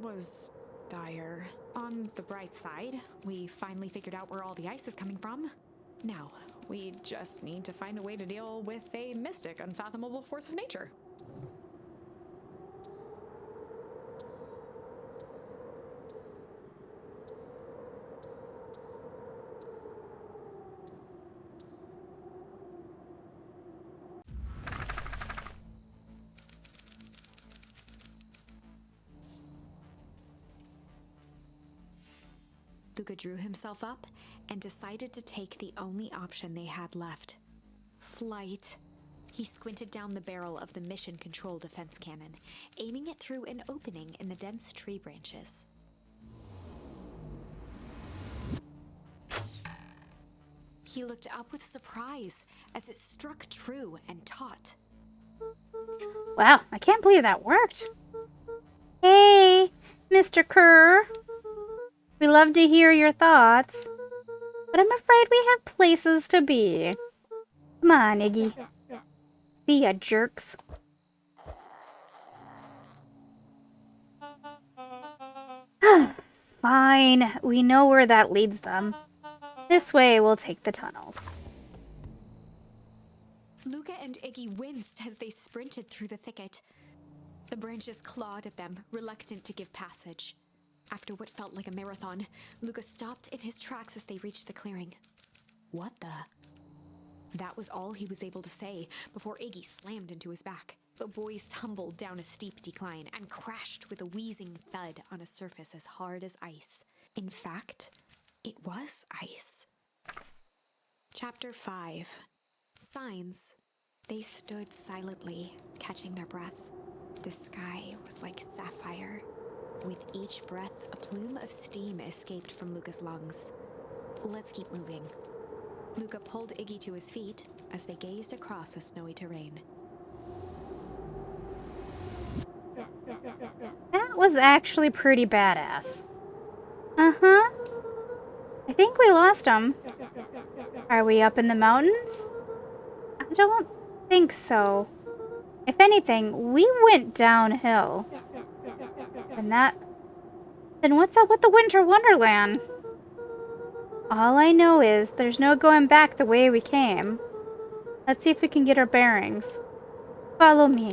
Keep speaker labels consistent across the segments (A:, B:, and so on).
A: was dire. On the bright side, we finally figured out where all the ice is coming from. Now, we just need to find a way to deal with a mystic, unfathomable force of nature. Luca drew himself up and decided to take the only option they had left. Flight. He squinted down the barrel of the mission control defense cannon, aiming it through an opening in the dense tree branches. He looked up with surprise as it struck true and taut.
B: Wow, I can't believe that worked. Hey, Mr. Kerr. We love to hear your thoughts, but I'm afraid we have places to be. Come on, Iggy. See ya, jerks. Fine, we know where that leads them. This way, we'll take the tunnels.
A: Luca and Iggy winced as they sprinted through the thicket. The branches clawed at them, reluctant to give passage. After what felt like a marathon, Luca stopped in his tracks as they reached the clearing. What the? That was all he was able to say before Iggy slammed into his back. The boys tumbled down a steep decline and crashed with a wheezing thud on a surface as hard as ice. In fact, it was ice. Chapter 5. Signs. They stood silently, catching their breath. The sky was like sapphire. With each breath, a plume of steam escaped from Luca's lungs. Let's keep moving. Luca pulled Iggy to his feet as they gazed across a snowy terrain.
B: That was actually pretty badass. Uh-huh. I think we lost him. Are we up in the mountains? I don't think so. If anything, we went downhill. Then what's up with the Winter Wonderland? All I know is there's no going back the way we came. Let's see if we can get our bearings. Follow me.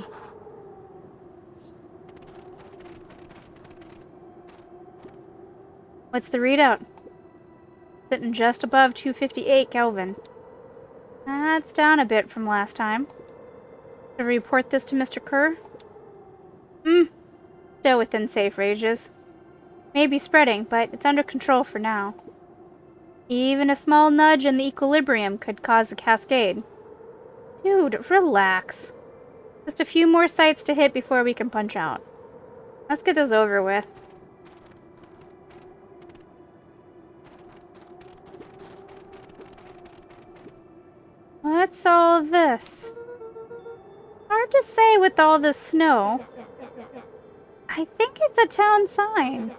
B: What's the readout? Sitting just above 258 Kelvin. That's down a bit from last time. To report this to Mr. Kerr? Still within safe ranges. Maybe spreading, but it's under control for now. Even a small nudge in the equilibrium could cause a cascade. Dude, relax. Just a few more sites to hit before we can punch out. Let's get this over with. What's all this? Hard to say with all this snow. I think it's a town sign.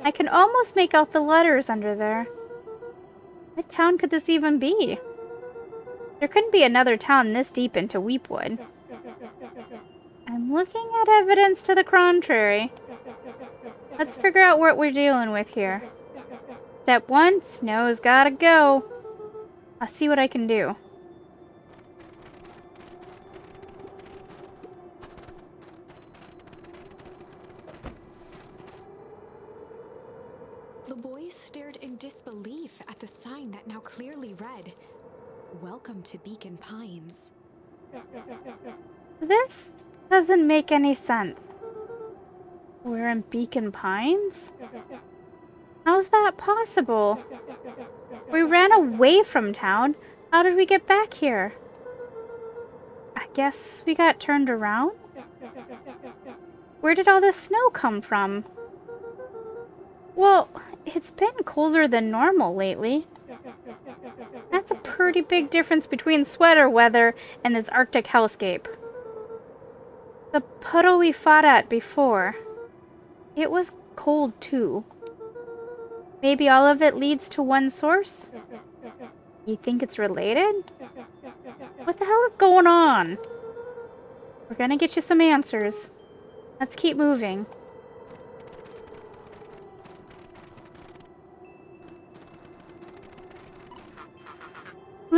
B: I can almost make out the letters under there. What town could this even be? There couldn't be another town this deep into Weepwood. I'm looking at evidence to the contrary. Let's figure out what we're dealing with here. Step 1, snow's gotta go. I'll see what I can do.
A: The boys stared in disbelief at the sign that now clearly read, "Welcome to Beacon Pines."
B: This doesn't make any sense. We're in Beacon Pines? How's that possible? We ran away from town. How did we get back here? I guess we got turned around? Where did all this snow come from? Well, it's been colder than normal lately. That's a pretty big difference between sweater weather and this Arctic hellscape. The puddle we fought at before, it was cold too. Maybe all of it leads to one source? You think it's related? What the hell is going on? We're gonna get you some answers. Let's keep moving.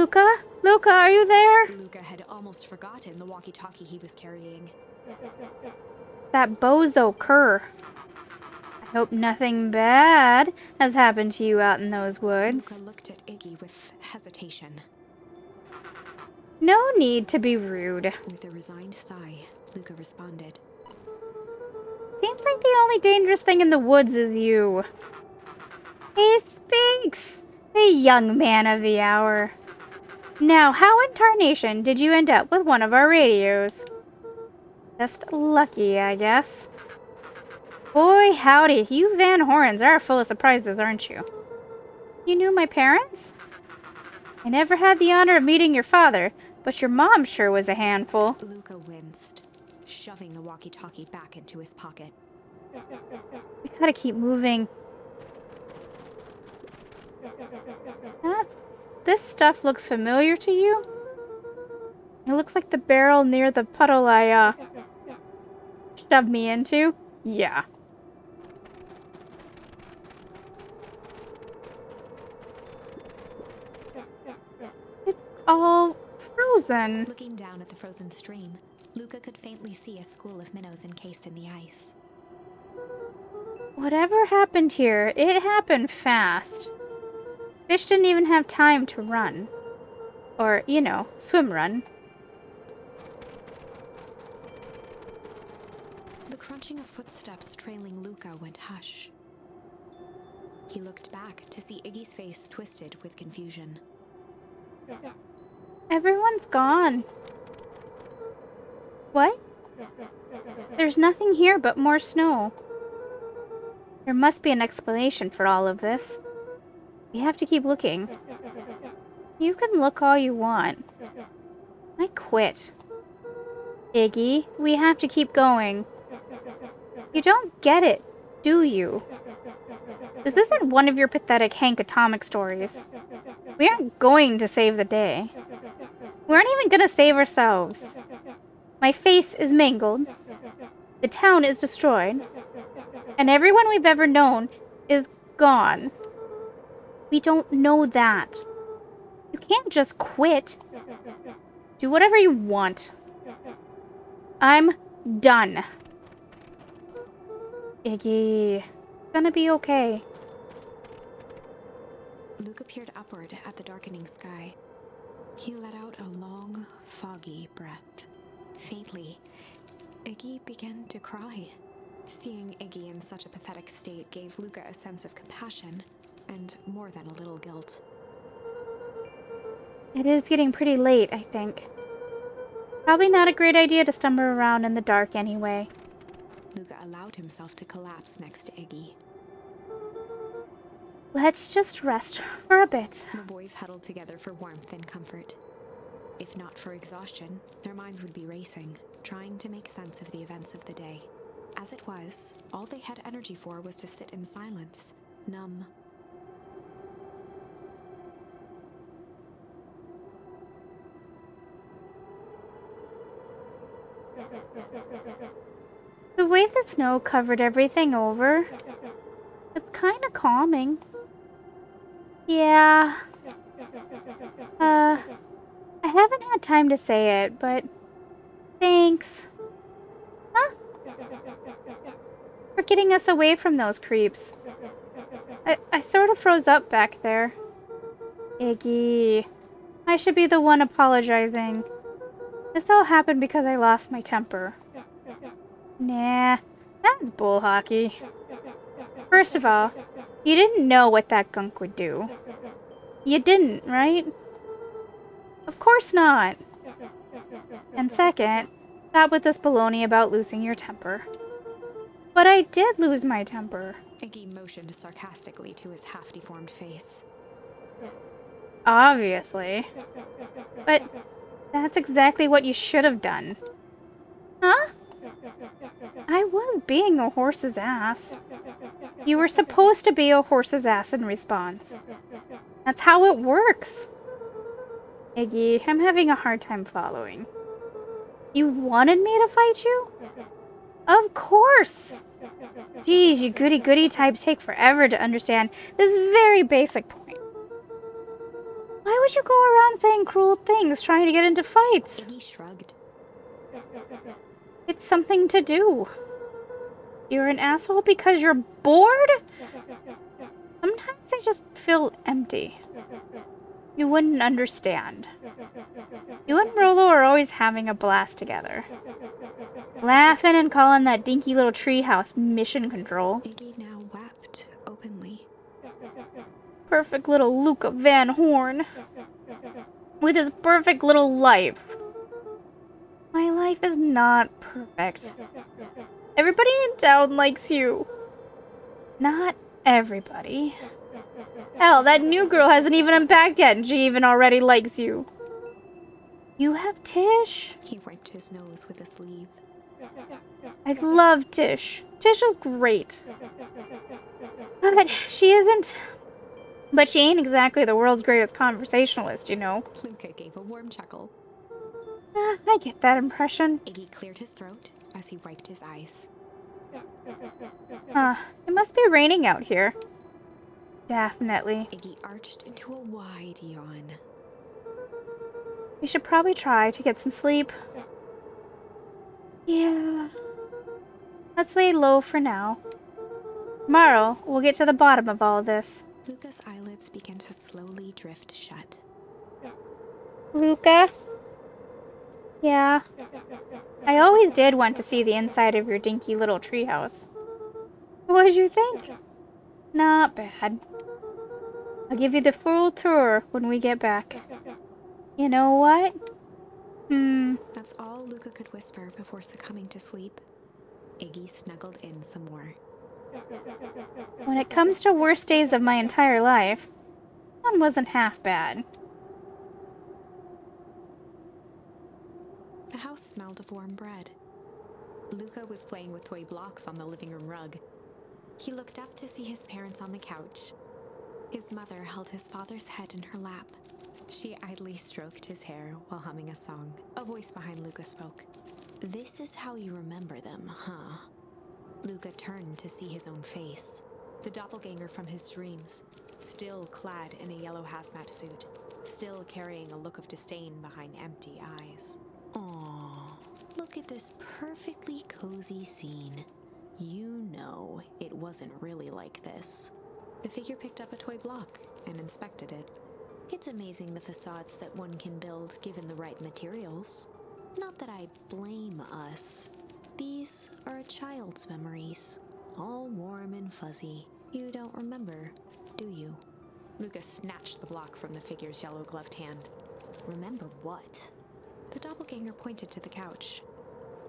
B: Luca? Luca, are you there?
A: Luca had almost forgotten the walkie-talkie he was carrying.
B: That bozo Kerr. I hope nothing bad has happened to you out in those woods.
A: Luca looked at Iggy with hesitation.
B: No need to be rude.
A: With a resigned sigh, Luca responded.
B: Seems like the only dangerous thing in the woods is you. He speaks! The young man of the hour. Now, how in tarnation did you end up with one of our radios? Just lucky, I guess. Boy, howdy, you Van Horns are full of surprises, aren't you? You knew my parents? I never had the honor of meeting your father, but your mom sure was a handful.
A: Luca winced, shoving the walkie-talkie back into his pocket.
B: We gotta keep moving. This stuff looks familiar to you? It looks like the barrel near the puddle I, shoved me into. Yeah. It's all frozen.
A: Looking down at the frozen stream, Luca could faintly see a school of minnows encased in the ice.
B: Whatever happened here, it happened fast. Fish didn't even have time to run. Or, you know, swim run.
A: The crunching of footsteps trailing Luca went hush. He looked back to see Iggy's face twisted with confusion.
B: Everyone's gone. What? There's nothing here but more snow. There must be an explanation for all of this. We have to keep looking. You can look all you want. I quit. Iggy, we have to keep going. You don't get it, do you? This isn't one of your pathetic Hank Atomic stories. We aren't going to save the day. We aren't even going to save ourselves. My face is mangled. The town is destroyed. And everyone we've ever known is gone. We don't know that. You can't just quit. Do whatever you want. I'm done. Iggy, it's gonna be okay.
A: Luca peered upward at the darkening sky. He let out a long, foggy breath. Faintly, Iggy began to cry. Seeing Iggy in such a pathetic state gave Luca a sense of compassion, and more than a little guilt.
B: It is getting pretty late, I think. Probably not a great idea to stumble around in the dark anyway.
A: Luca allowed himself to collapse next to Iggy.
B: Let's just rest for a bit.
A: The boys huddled together for warmth and comfort. If not for exhaustion, their minds would be racing, trying to make sense of the events of the day. As it was, all they had energy for was to sit in silence, numb.
B: The way the snow covered everything over, it's kind of calming. Yeah. I haven't had time to say it, but thanks. Huh? For getting us away from those creeps. I sort of froze up back there. Iggy, I should be the one apologizing. This all happened because I lost my temper. Nah, that's bull hockey. First of all, you didn't know what that gunk would do. You didn't, right? Of course not. And second, stop with this baloney about losing your temper. But I did lose my temper.
A: Iggy motioned sarcastically to his half-deformed face.
B: Obviously. But that's exactly what you should have done. Huh? I was being a horse's ass. You were supposed to be a horse's ass in response. That's how it works. Iggy, I'm having a hard time following. You wanted me to fight you? Of course! Geez, you goody-goody types take forever to understand this very basic point. Why would you go around saying cruel things, trying to get into fights?
A: Iggy shrugged.
B: It's something to do. You're an asshole because you're bored? Sometimes I just feel empty. You wouldn't understand. You and Rolo are always having a blast together. Laughing and calling that dinky little treehouse mission control.
A: Iggy now wept openly.
B: Perfect little Luca Van Horn. With his perfect little life. My life is not perfect. Everybody in town likes you. Not everybody. Hell, that new girl hasn't even unpacked yet and she even already likes you. You have Tish?
A: He wiped his nose with a sleeve.
B: I love Tish. Tish is great. But she isn't... But she ain't exactly the world's greatest conversationalist, you know.
A: Luca gave a warm chuckle.
B: I get that impression.
A: Iggy cleared his throat as he wiped his eyes.
B: It must be raining out here. Definitely.
A: Iggy arched into a wide yawn.
B: We should probably try to get some sleep. Yeah. Let's lay low for now. Tomorrow, we'll get to the bottom of all this.
A: Luca's eyelids began to slowly drift shut.
B: Luca? Yeah. I always did want to see the inside of your dinky little treehouse. What did you think? Not bad. I'll give you the full tour when we get back. You know what?
A: That's all Luca could whisper before succumbing to sleep. Iggy snuggled in some more.
B: When it comes to worst days of my entire life, one wasn't half bad.
A: The house smelled of warm bread. Luca was playing with toy blocks on the living room rug. He looked up to see his parents on the couch. His mother held his father's head in her lap. She idly stroked his hair while humming a song. A voice behind Luca spoke. "This is how you remember them, huh?" Luca turned to see his own face. The doppelganger from his dreams, still clad in a yellow hazmat suit, still carrying a look of disdain behind empty eyes. "Aw, look at this perfectly cozy scene. You know it wasn't really like this." The figure picked up a toy block and inspected it. "It's amazing the facades that one can build given the right materials. Not that I blame us. These are a child's memories, all warm and fuzzy. You don't remember, do you?" Luca snatched the block from the figure's yellow-gloved hand. "Remember what?" The doppelganger pointed to the couch.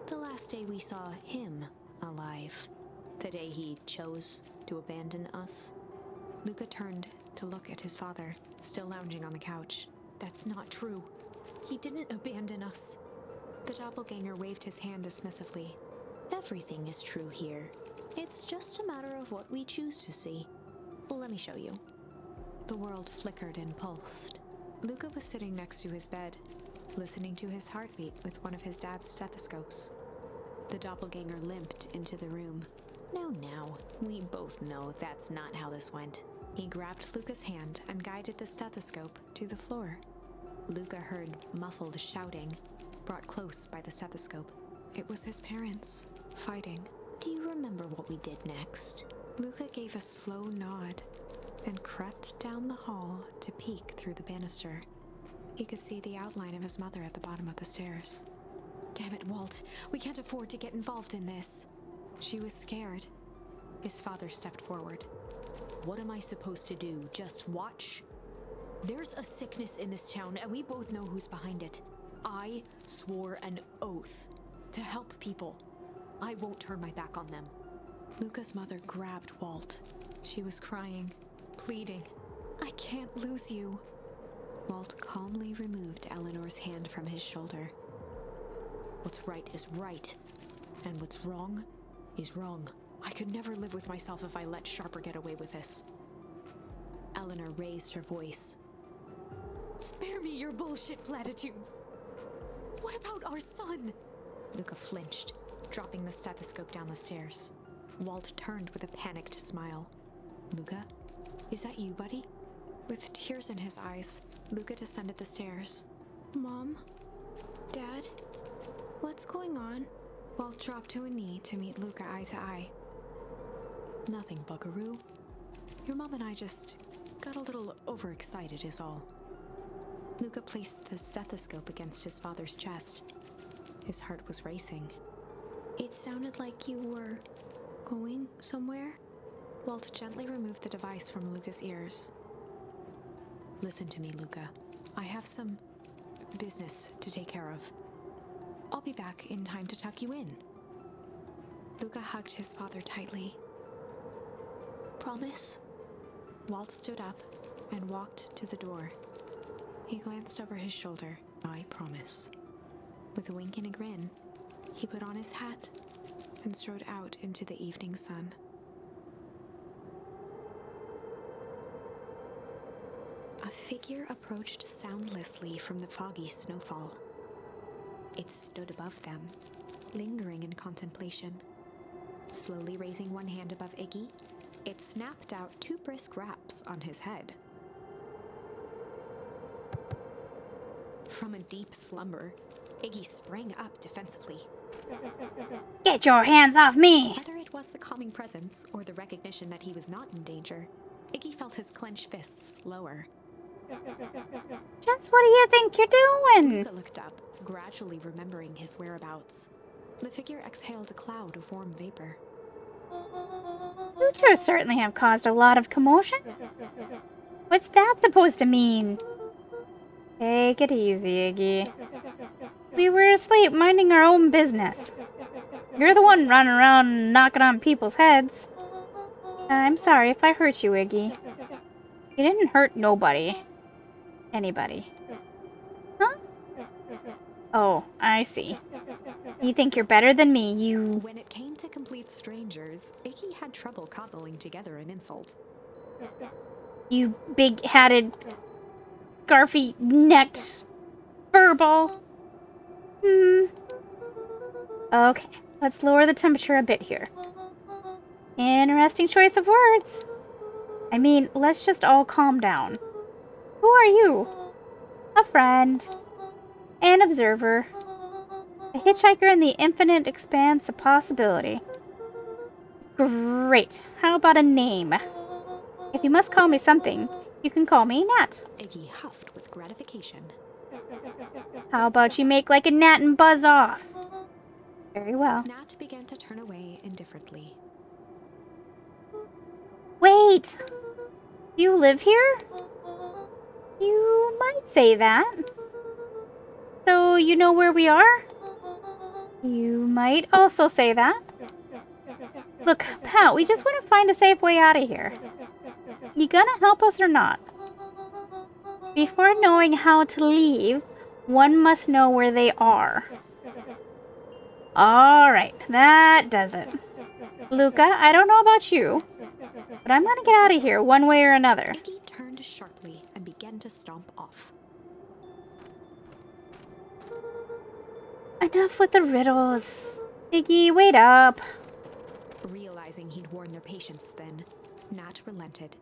A: "The last day we saw him alive. The day he chose to abandon us." Luca turned to look at his father, still lounging on the couch. "That's not true. He didn't abandon us." The doppelganger waved his hand dismissively. "Everything is true here. It's just a matter of what we choose to see. Let me show you." The world flickered and pulsed. Luca was sitting next to his bed, listening to his heartbeat with one of his dad's stethoscopes. The doppelganger limped into the room. Now, we both know that's not how this went." He grabbed Luca's hand and guided the stethoscope to the floor. Luca heard muffled shouting, brought close by the stethoscope. It was his parents, fighting. "Do you remember what we did next?" Luca gave a slow nod and crept down the hall to peek through the banister. He could see the outline of his mother at the bottom of the stairs. "Damn it, Walt. We can't afford to get involved in this." She was scared. His father stepped forward. "What am I supposed to do? Just watch? There's a sickness in this town, and we both know who's behind it. I swore an oath to help people. I won't turn my back on them." Luca's mother grabbed Walt. She was crying, pleading. "I can't lose you." Walt calmly removed Eleanor's hand from his shoulder. "What's right is right, and what's wrong is wrong. I could never live with myself if I let Sharper get away with this." Eleanor raised her voice. "Spare me your bullshit platitudes. What about our son?" Luca flinched, dropping the stethoscope down the stairs. Walt turned with a panicked smile. "Luca, is that you, buddy?" With tears in his eyes, Luca descended the stairs. Mom? Dad? What's going on? Walt dropped to a knee to meet Luca eye to eye. Nothing, buckaroo. Your mom and I just got a little overexcited is all. Luca placed the stethoscope against his father's chest. His heart was racing. It sounded like you were going somewhere? Walt gently removed the device from Luca's ears. Listen to me, Luca. I have some business to take care of. I'll be back in time to tuck you in. Luca hugged his father tightly. Promise? Walt stood up and walked to the door. He glanced over his shoulder. I promise. With a wink and a grin, he put on his hat and strode out into the evening sun. A figure approached soundlessly from the foggy snowfall. It stood above them, lingering in contemplation. Slowly raising one hand above Iggy, it snapped out 2 brisk raps on his head. From a deep slumber, Iggy sprang up defensively.
B: Get your hands off me!
A: Whether it was the calming presence or the recognition that he was not in danger, Iggy felt his clenched fists lower.
B: Just what do you think you're doing?
A: Luca looked up, gradually remembering his whereabouts. The figure exhaled a cloud of warm vapor.
B: You two certainly have caused a lot of commotion. What's that supposed to mean? Take it easy, Iggy. We were asleep, minding our own business. You're the one running around knocking on people's heads. I'm sorry if I hurt you, Iggy. You didn't hurt nobody. Anybody. Huh? Oh, I see. You think you're better than me, you...
A: When it came to complete strangers, Iggy had trouble cobbling together an insult.
B: You big-hatted, scarfy-necked furball. Okay, let's lower the temperature a bit here. Interesting choice of words. I mean, let's just all calm down. Who are you? A friend. An observer. A hitchhiker in the infinite expanse of possibility. Great. How about a name? If you must call me something, you can call me Nat.
A: Iggy huffed with gratification.
B: How about you make like a gnat and buzz off? Very well.
A: Nat began to turn away indifferently.
B: Wait! You live here? You might say that. So you know where we are? You might also say that. Look, pal, we just want to find a safe way out of here. You gonna help us or not? Before knowing how to leave, one must know where they are. Alright, that does it. Luca, I don't know about you, but I'm gonna get out of here one way or another.
A: Iggy turned sharply and began to stomp off.
B: Enough with the riddles. Iggy, wait up.
A: Realizing he'd worn their patience then, Nat relented.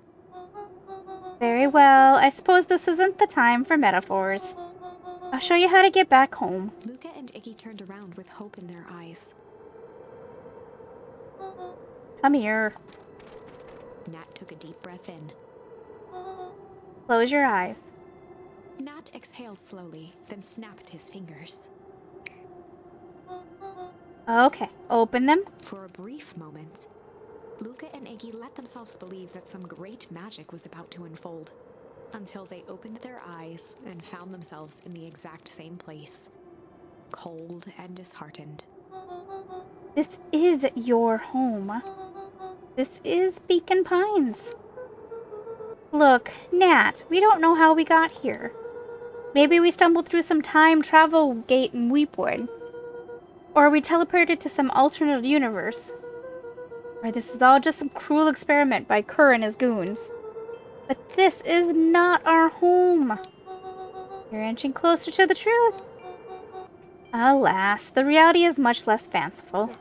B: Very well, I suppose this isn't the time for metaphors. I'll show you how to get back home.
A: Luca and Iggy turned around with hope in their eyes.
B: Come here.
A: Nat took a deep breath in.
B: Close your eyes.
A: Nat exhaled slowly, then snapped his fingers.
B: Okay, open them.
A: For a brief moment, Luca and Iggy let themselves believe that some great magic was about to unfold, until they opened their eyes and found themselves in the exact same place, cold and disheartened.
B: This is your home. This is Beacon Pines. Look, Nat, we don't know how we got here. Maybe we stumbled through some time travel gate in Weepwood. Or we teleported to some alternate universe. Or this is all just some cruel experiment by Kerr and his goons. But this is not our home. You're inching closer to the truth. Alas, the reality is much less fanciful.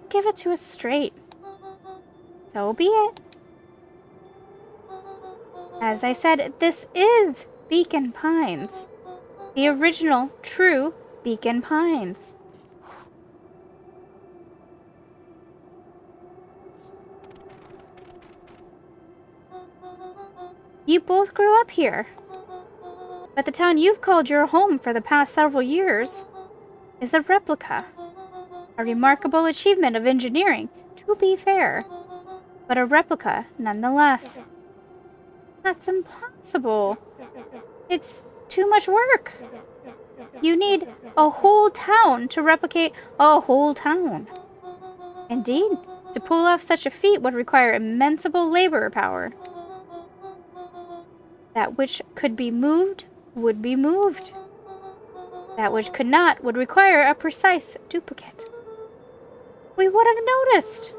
B: Give it to us straight. So be it. As I said, this is Beacon Pines. The original, true Beacon Pines. You both grew up here. But the town you've called your home for the past several years is a replica. A remarkable achievement of engineering, to be fair, but a replica nonetheless. That's impossible. It's too much work. You need a whole town to replicate a whole town. Indeed, to pull off such a feat would require immensible labor power. That which could be moved would be moved. That which could not would require a precise duplicate. We would have noticed.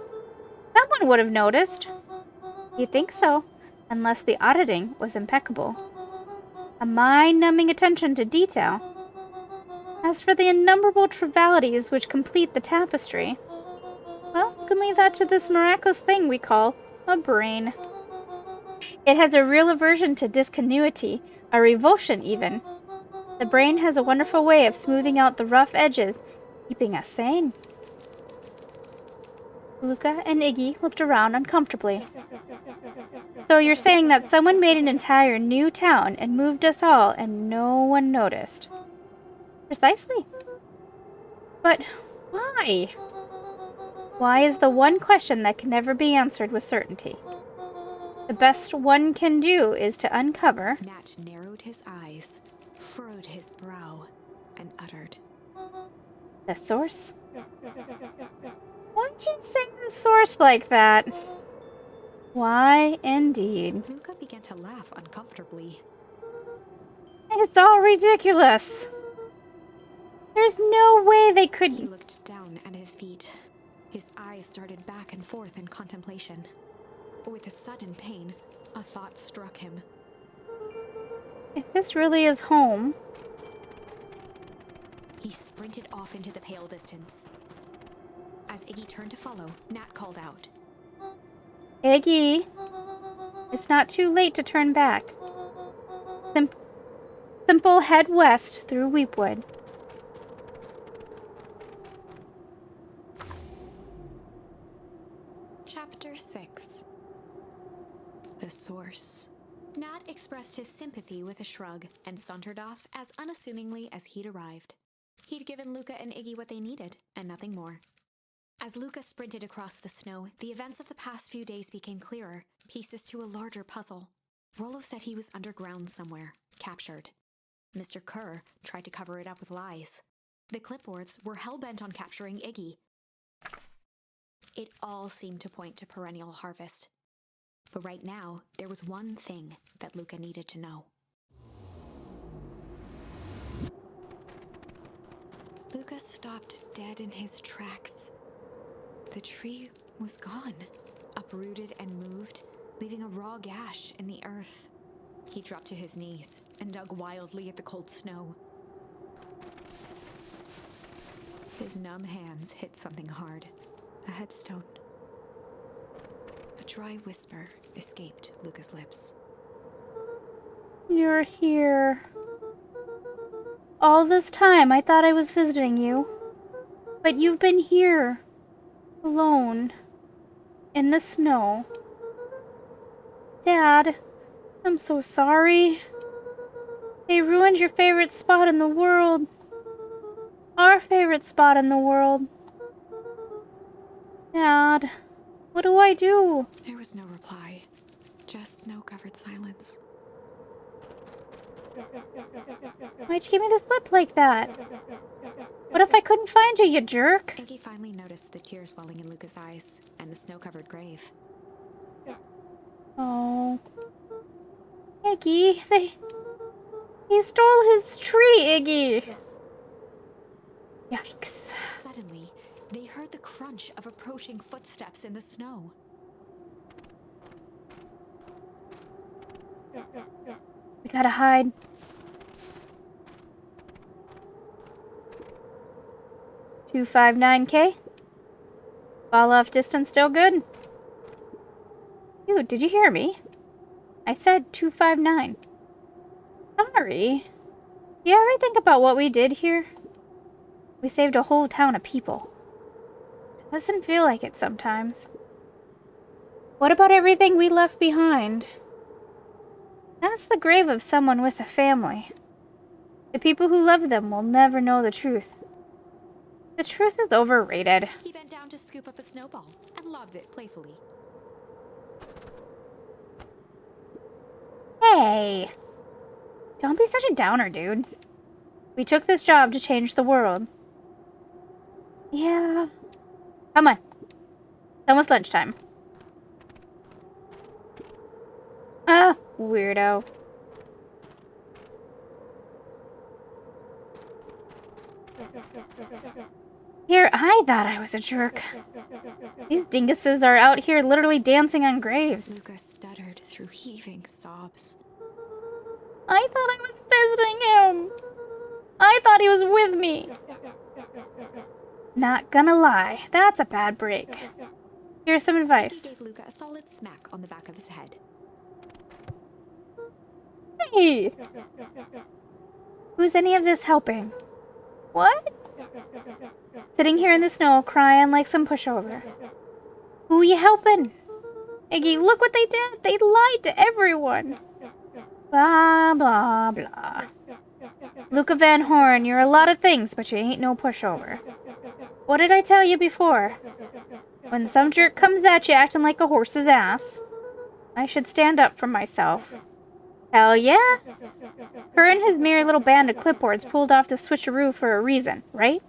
B: Someone would have noticed. You'd think so, unless the auditing was impeccable. A mind-numbing attention to detail. As for the innumerable trivialities which complete the tapestry, well, you can leave that to this miraculous thing we call a brain. It has a real aversion to discontinuity, a revulsion even. The brain has a wonderful way of smoothing out the rough edges, keeping us sane. Luca and Iggy looked around uncomfortably. So you're saying that someone made an entire new town and moved us all and no one noticed? Precisely. But why? Why is the one question that can never be answered with certainty. The best one can do is to uncover.
A: Nat narrowed his eyes, furrowed his brow, and uttered,
B: The source? Why'd you say the source like that? Why, indeed.
A: Luca began to laugh uncomfortably.
B: It's all ridiculous. There's no way they could.
A: He looked down at his feet. His eyes started back and forth in contemplation. With a sudden pain, a thought struck him.
B: If this really is home.
A: He sprinted off into the pale distance. As Iggy turned to follow, Nat called out,
B: Iggy, it's not too late to turn back. Simple head west through Weepwood.
A: Chapter 6. The Source. Nat expressed his sympathy with a shrug and sauntered off as unassumingly as he'd arrived. He'd given Luca and Iggy what they needed, and nothing more. As Luca sprinted across the snow, the events of the past few days became clearer, pieces to a larger puzzle. Rollo said he was underground somewhere, captured. Mr. Kerr tried to cover it up with lies. The clipboards were hell-bent on capturing Iggy. It all seemed to point to Perennial Harvest. But right now, there was one thing that Luca needed to know. Luca stopped dead in his tracks. The tree was gone, uprooted and moved, leaving a raw gash in the earth. He dropped to his knees and dug wildly at the cold snow. His numb hands hit something hard, a headstone. A dry whisper escaped Luca's lips.
B: You're here. All this time I thought I was visiting you. But you've been here. Alone. In the snow. Dad, I'm so sorry. They ruined your favorite spot in the world. Our favorite spot in the world. Dad, what do I do?
A: There was no reply, just snow-covered silence.
B: Why'd you give me this lip like that? What if I couldn't find you, you jerk?
A: Iggy finally noticed the tears welling in Luca's eyes and the snow-covered grave.
B: Oh. Iggy, he stole his tree, Iggy. Yikes.
A: Suddenly, they heard the crunch of approaching footsteps in the snow.
B: We gotta hide. $259K. Fall off distance still good? Dude, did you hear me? I said 259. How scary. You ever think about what we did here? We saved a whole town of people. Doesn't feel like it sometimes. What about everything we left behind? That's the grave of someone with a family. The people who love them will never know the truth. The truth is overrated.
A: He bent down to scoop up a snowball and lobbed it playfully.
B: Hey! Don't be such a downer, dude. We took this job to change the world. Yeah. Come on. It's almost lunchtime. Ah, weirdo. Here, I thought I was a jerk. These dinguses are out here literally dancing on graves.
A: Luca stuttered through heaving sobs.
B: I thought I was visiting him. I thought he was with me. Not gonna lie, that's a bad break. Here's some
A: He
B: advice.
A: gave Luca a solid smack on the back of his head.
B: Hey! Who's any of this helping? What? Sitting here in the snow, crying like some pushover. Who you helping? Iggy, look what they did! They lied to everyone! Blah, blah, blah. Luca Van Horn, you're a lot of things, but you ain't no pushover. What did I tell you before? When some jerk comes at you acting like a horse's ass, I should stand up for myself. Hell yeah! Her and his merry little band of clipboards pulled off the switcheroo for a reason, right?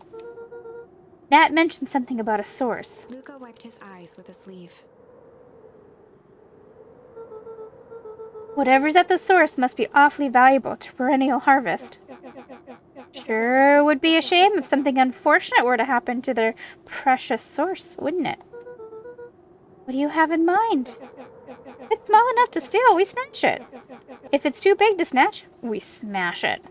B: Nat mentioned something about a source.
A: Luca wiped his eyes with a sleeve.
B: Whatever's at the source must be awfully valuable to Perennial Harvest. Sure would be a shame if something unfortunate were to happen to their precious source, wouldn't it? What do you have in mind? If it's small enough to steal, we snatch it. If it's too big to snatch, we smash it.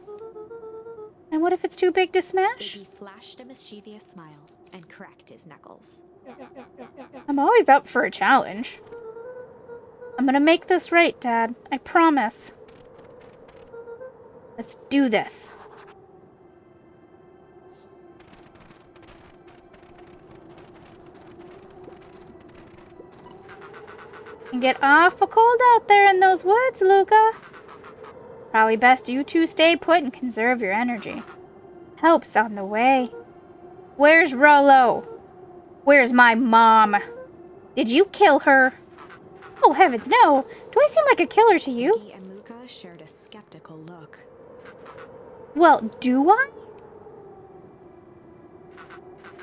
B: And what if it's too big to smash?
A: Iggy flashed a mischievous smile and cracked his knuckles.
B: I'm always up for a challenge. I'm gonna make this right, Dad. I promise. Let's do this. And get awful cold out there in those woods, Luca. Probably best you two stay put and conserve your energy. Help's on the way. Where's Rollo? Where's my mom? Did you kill her? Oh, heavens, no. Do I seem like a killer to you?
A: Iggy and Luca shared a skeptical look.
B: Well, do I?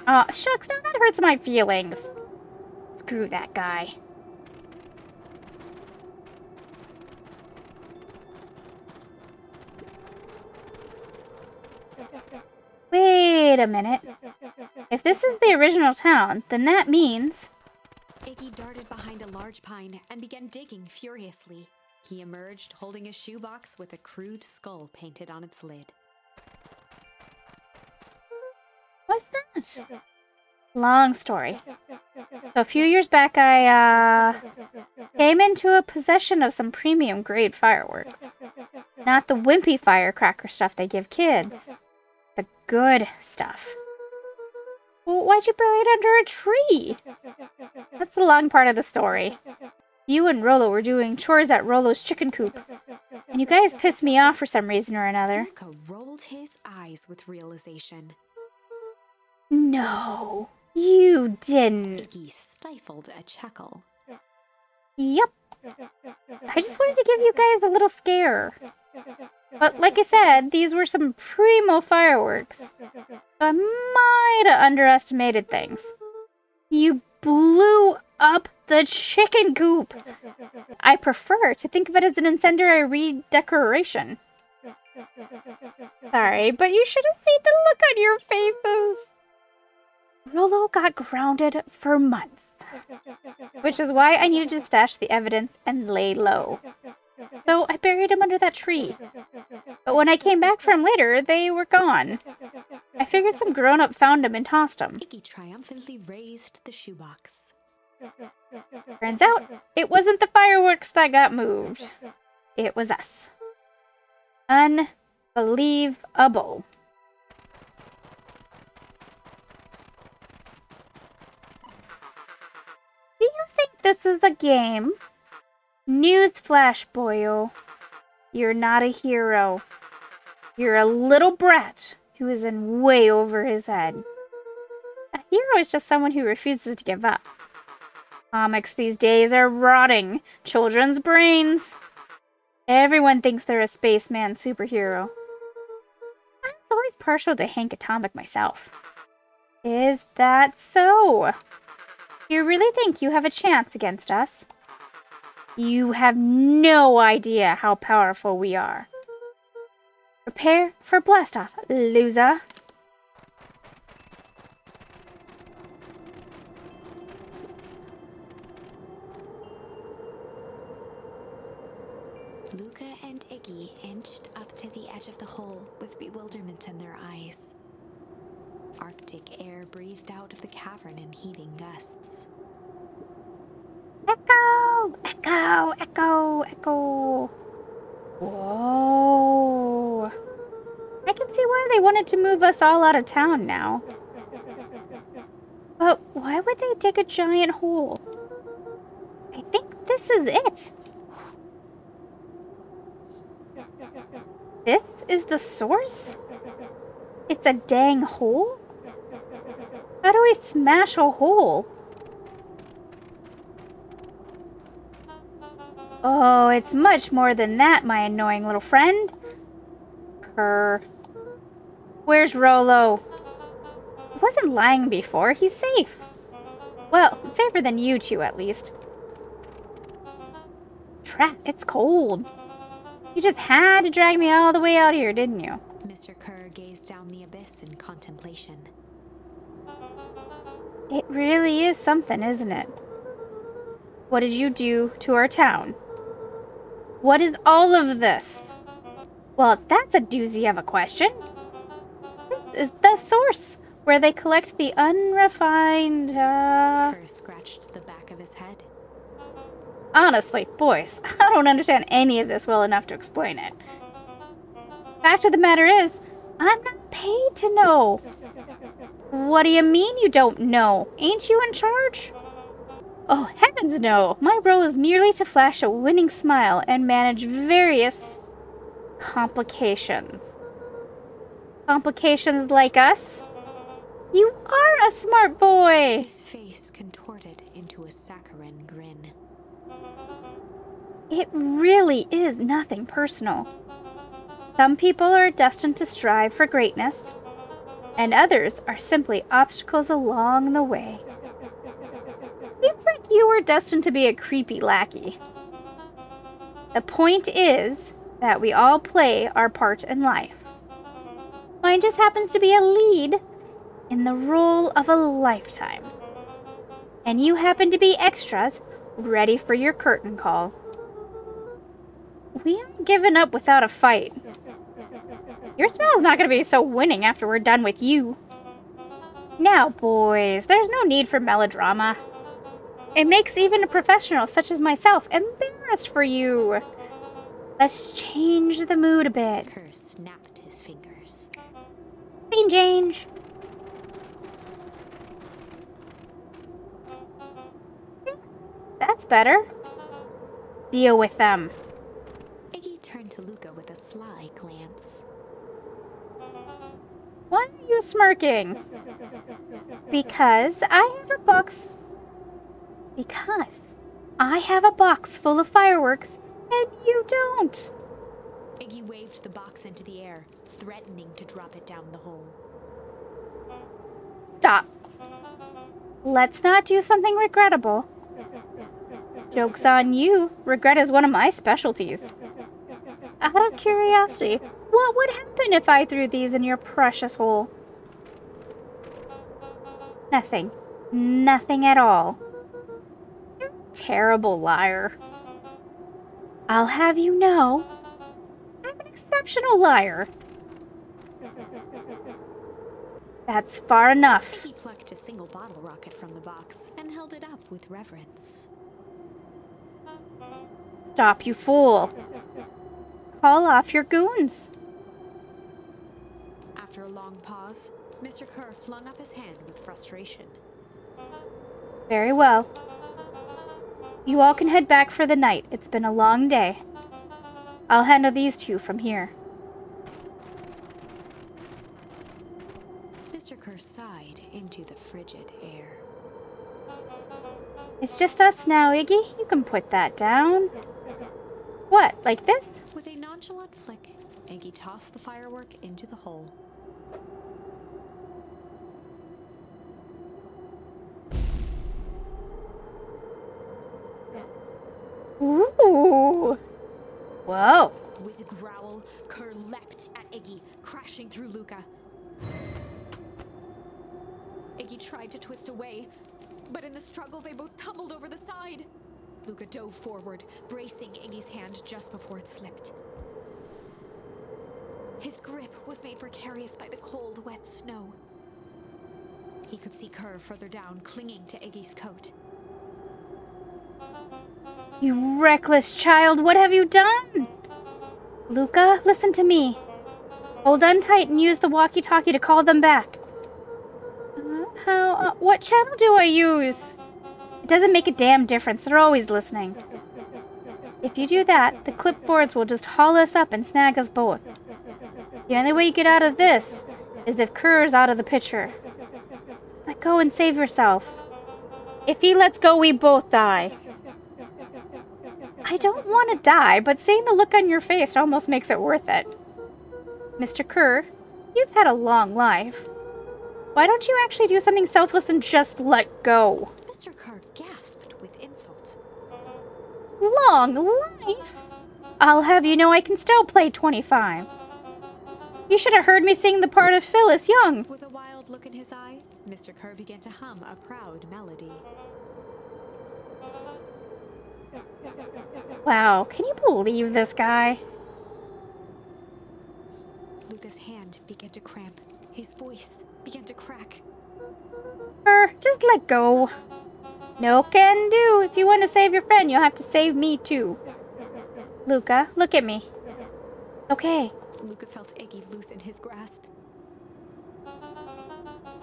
B: Aw, shucks, now that hurts my feelings. Screw that guy. Wait a minute. If this is the original town, then that means...
A: Iggy darted behind a large pine and began digging furiously. He emerged holding a shoebox with a crude skull painted on its lid.
B: What's that? Long story. So a few years back, I, came into a possession of some premium grade fireworks. Not the wimpy firecracker stuff they give kids. The good stuff. Well, why'd you bury it under a tree? That's the long part of the story. You and Rollo were doing chores at Rollo's chicken coop. And you guys pissed me off for some reason or another.
A: Luca rolled his eyes with realization.
B: No, you didn't.
A: Iggy stifled a chuckle.
B: Yep. I just wanted to give you guys a little scare. But like I said, these were some primo fireworks. I might have underestimated things. You blew up the chicken coop. I prefer to think of it as an incendiary redecoration. Sorry, but you should have seen the look on your faces. Rollo got grounded for months, which is why I needed to stash the evidence and lay low. So I buried him under that tree. But when I came back for him later, they were gone. I figured some grown-up found him and tossed him.
A: Iggy triumphantly raised the shoebox.
B: Turns out, it wasn't the fireworks that got moved. It was us. Unbelievable. Do you think this is a game? Newsflash, boyo. You're not a hero. You're a little brat who is in way over his head. A hero is just someone who refuses to give up. Comics these days are rotting children's brains. Everyone thinks they're a spaceman superhero. I was always partial to Hank Atomic myself. Is that so? You really think you have a chance against us? You have no idea how powerful we are. Prepare for blastoff, loser.
A: Luca and Iggy inched up to the edge of the hole with bewilderment in their eyes. Arctic air breathed out of the cavern in heaving gusts.
B: Echo! Echo! Echo! Echo! Whoa! I can see why they wanted to move us all out of town now. But why would they dig a giant hole? I think this is it. This is the source? It's a dang hole? How do we smash a hole? Oh, it's much more than that, my annoying little friend. Purr. Where's Rolo? He wasn't lying before. He's safe. Well, safer than you two, at least. Drat, it's cold. You just had to drag me all the way out here, didn't you?
A: Mr. Kerr gazed down the abyss in contemplation.
B: It really is something, isn't it? What did you do to our town? What is all of this? Well, that's a doozy of a question. This is the source where they collect the unrefined,
A: Kerr scratched the back of his head.
B: Honestly, boys, I don't understand any of this well enough to explain it. Fact of the matter is, I'm not paid to know. What do you mean you don't know? Ain't you in charge? Oh, heavens no. My role is merely to flash a winning smile and manage various complications. Complications like us? You are a smart boy!
A: His face contorted into a saccharine grin.
B: It really is nothing personal. Some people are destined to strive for greatness, and others are simply obstacles along the way. Seems like you were destined to be a creepy lackey. The point is that we all play our part in life. Mine just happens to be a lead in the role of a lifetime. And you happen to be extras ready for your curtain call. We aren't giving up without a fight. Your smile's not going to be so winning after we're done with you. Now, boys, there's no need for melodrama. It makes even a professional such as myself embarrassed for you. Let's change the mood a bit.
A: Kerr snapped his fingers.
B: Scene change. That's better. Deal with them.
A: Iggy turned to Luca with a sly glance.
B: Why are you smirking? Because I have a box. Because I have a box full of fireworks and you don't.
A: Iggy waved the box into the air, threatening to drop it down the hole.
B: Stop. Let's not do something regrettable. Joke's on you. Regret is one of my specialties. Out of curiosity, what would happen if I threw these in your precious hole? Nothing. Nothing at all. You're a terrible liar. I'll have you know, I'm an exceptional liar. That's far enough.
A: He plucked a single bottle rocket from the box and held it up with reverence.
B: Stop, you fool. call off your goons.
A: After a long pause, Mr. Kerr flung up his hand with frustration.
B: Very well. You all can head back for the night. It's been a long day. I'll handle these two from here.
A: Mr. Kerr sighed into the frigid air.
B: It's just us now, Iggy. You can put that down. What, like this?
A: With a nonchalant flick, Iggy tossed the firework into the hole.
B: Ooh. Whoa.
A: With a growl, Kerr leapt at Iggy, crashing through Luca. Iggy tried to twist away, but in the struggle they both tumbled over the side. Luca dove forward, bracing Iggy's hand just before it slipped. His grip was made precarious by the cold, wet snow. He could see Kerr further down, clinging to Iggy's coat.
B: You reckless child, what have you done? Luca, listen to me. Hold on tight and use the walkie-talkie to call them back. What channel do I use? It doesn't make a damn difference. They're always listening. If you do that, the clipboards will just haul us up and snag us both. The only way you get out of this is if Kerr's out of the picture. Just let go and save yourself. If he lets go, we both die. I don't want to die, but seeing the look on your face almost makes it worth it. Mr. Kerr, you've had a long life. Why don't you actually do something selfless and just let go?
A: Mr. Kerr gasped with insult.
B: Long life? I'll have you know I can still play 25. You should have heard me sing the part of Phyllis Young.
A: With a wild look in his eye, Mr. Kerr began to hum a proud melody.
B: Wow, can you believe this guy?
A: Luca's hand began to cramp. His voice began to crack.
B: Just let go. No can do. If you want to save your friend, you'll have to save me too. Luca, look at me. Okay.
A: Luca felt Iggy loosen his grasp.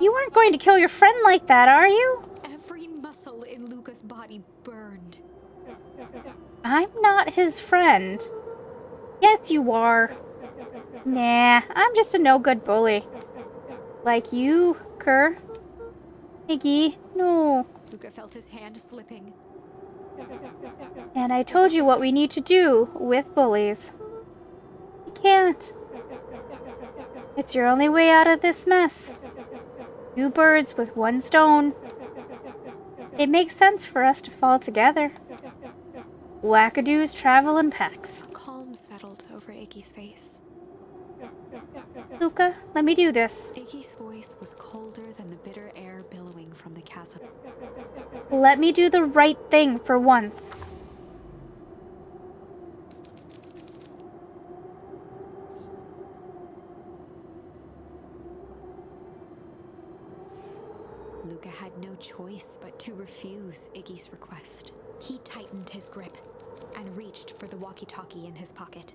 B: You aren't going to kill your friend like that, are you?
A: Every muscle in Luca's body burned.
B: I'm not his friend. Yes, you are. Nah, I'm just a no-good bully. Like you, Kerr. Iggy, no.
A: Luca felt his hand slipping.
B: And I told you what we need to do with bullies. You can't. It's your only way out of this mess. Two birds with one stone. It makes sense for us to fall together. Wackadoos travel in packs.
A: A calm settled over Iggy's face.
B: Luca, let me do this.
A: Iggy's voice was colder than the bitter air billowing from the chasm.
B: Let me do the right thing for once.
A: Luca had no choice but to refuse Iggy's request. He tightened his grip and reached for the walkie-talkie in his pocket.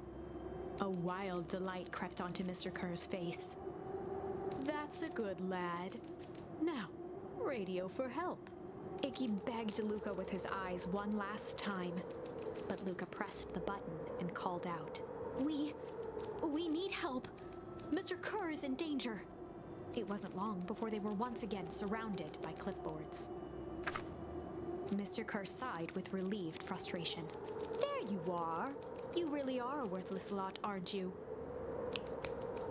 A: A wild delight crept onto Mr. Kerr's face. That's a good lad. Now, radio for help. Iggy begged Luca with his eyes one last time, but Luca pressed the button and called out. We need help. Mr. Kerr is in danger. It wasn't long before they were once again surrounded by clipboards. Mr. Kerr sighed with relieved frustration. There you are. You really are a worthless lot, aren't you?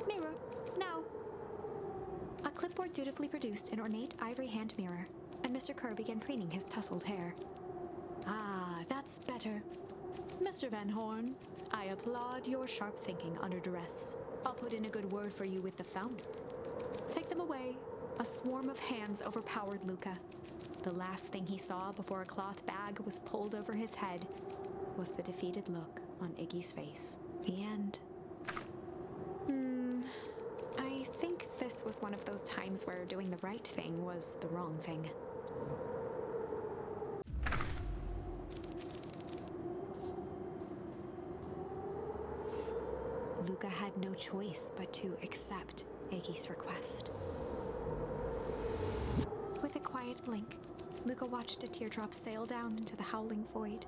A: Mirror, now. A clipboard dutifully produced an ornate ivory hand mirror, and Mr. Kerr began preening his tousled hair. Ah, that's better. Mr. Van Horn, I applaud your sharp thinking under duress. I'll put in a good word for you with the founder. Take them away. A swarm of hands overpowered Luca. The last thing he saw before a cloth bag was pulled over his head was the defeated look on Iggy's face. The end. I think this was one of those times where doing the right thing was the wrong thing. Luca had no choice but to accept Iggy's request. With a quiet blink, Luca watched a teardrop sail down into the howling void.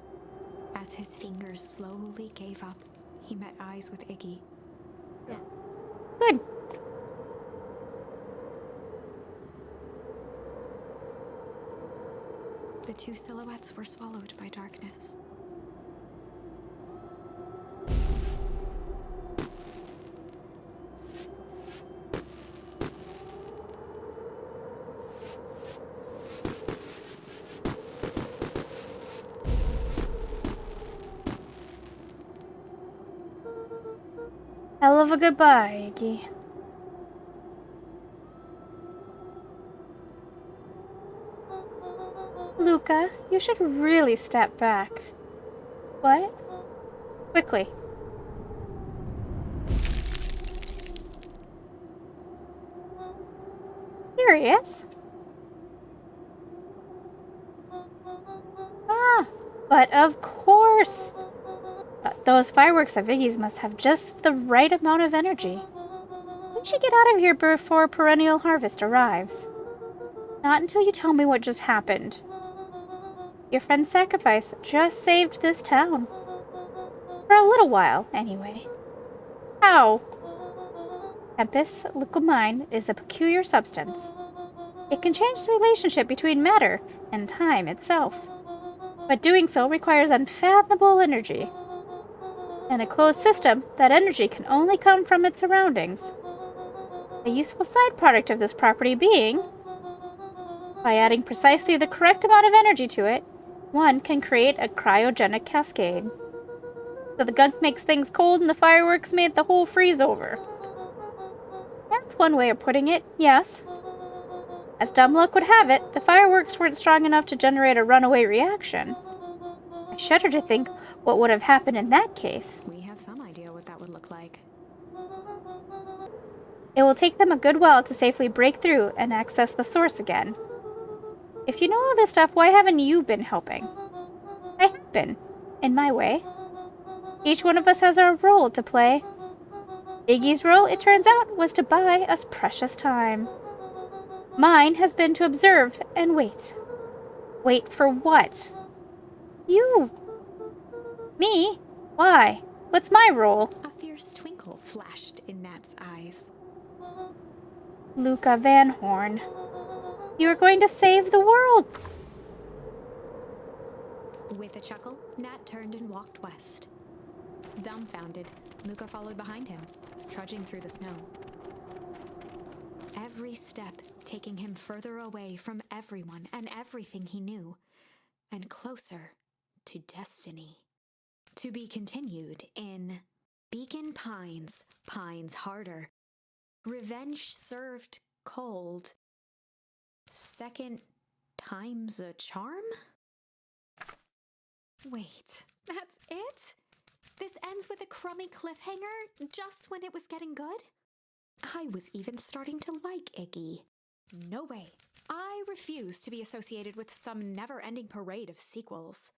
A: As his fingers slowly gave up, he met eyes with Iggy.
B: Good.
A: The two silhouettes were swallowed by darkness.
B: Hell of a goodbye, Iggy. Luca, you should really step back. What? Quickly. Curious. Ah, but of course. Those fireworks of Iggy's must have just the right amount of energy. When should get out of here before perennial harvest arrives? Not until you tell me what just happened. Your friend's sacrifice just saved this town. For a little while, anyway. How? Tempus lucumine is a peculiar substance. It can change the relationship between matter and time itself. But doing so requires unfathomable energy. In a closed system, that energy can only come from its surroundings. A useful side product of this property being, by adding precisely the correct amount of energy to it, one can create a cryogenic cascade. So the gunk makes things cold and the fireworks made the whole freeze over. That's one way of putting it, yes. As dumb luck would have it, the fireworks weren't strong enough to generate a runaway reaction. I shudder to think what would have happened in that case.
A: We have some idea what that would look like.
B: It will take them a good while to safely break through and access the source again. If you know all this stuff, why haven't you been helping? I have been, in my way. Each one of us has our role to play. Iggy's role, it turns out, was to buy us precious time. Mine has been to observe and wait. Wait for what? You. Me? Why? What's my role?
A: A fierce twinkle flashed in Nat's eyes.
B: Luca Van Horn. You are going to save the world.
A: With a chuckle, Nat turned and walked west. Dumbfounded, Luca followed behind him, trudging through the snow. Every step taking him further away from everyone and everything he knew, and closer to destiny. To be continued in Beacon Pines, Pines Harder. Revenge served cold. Second time's a charm? Wait, that's it? This ends with a crummy cliffhanger just when it was getting good? I was even starting to like Iggy. No way. I refuse to be associated with some never-ending parade of sequels.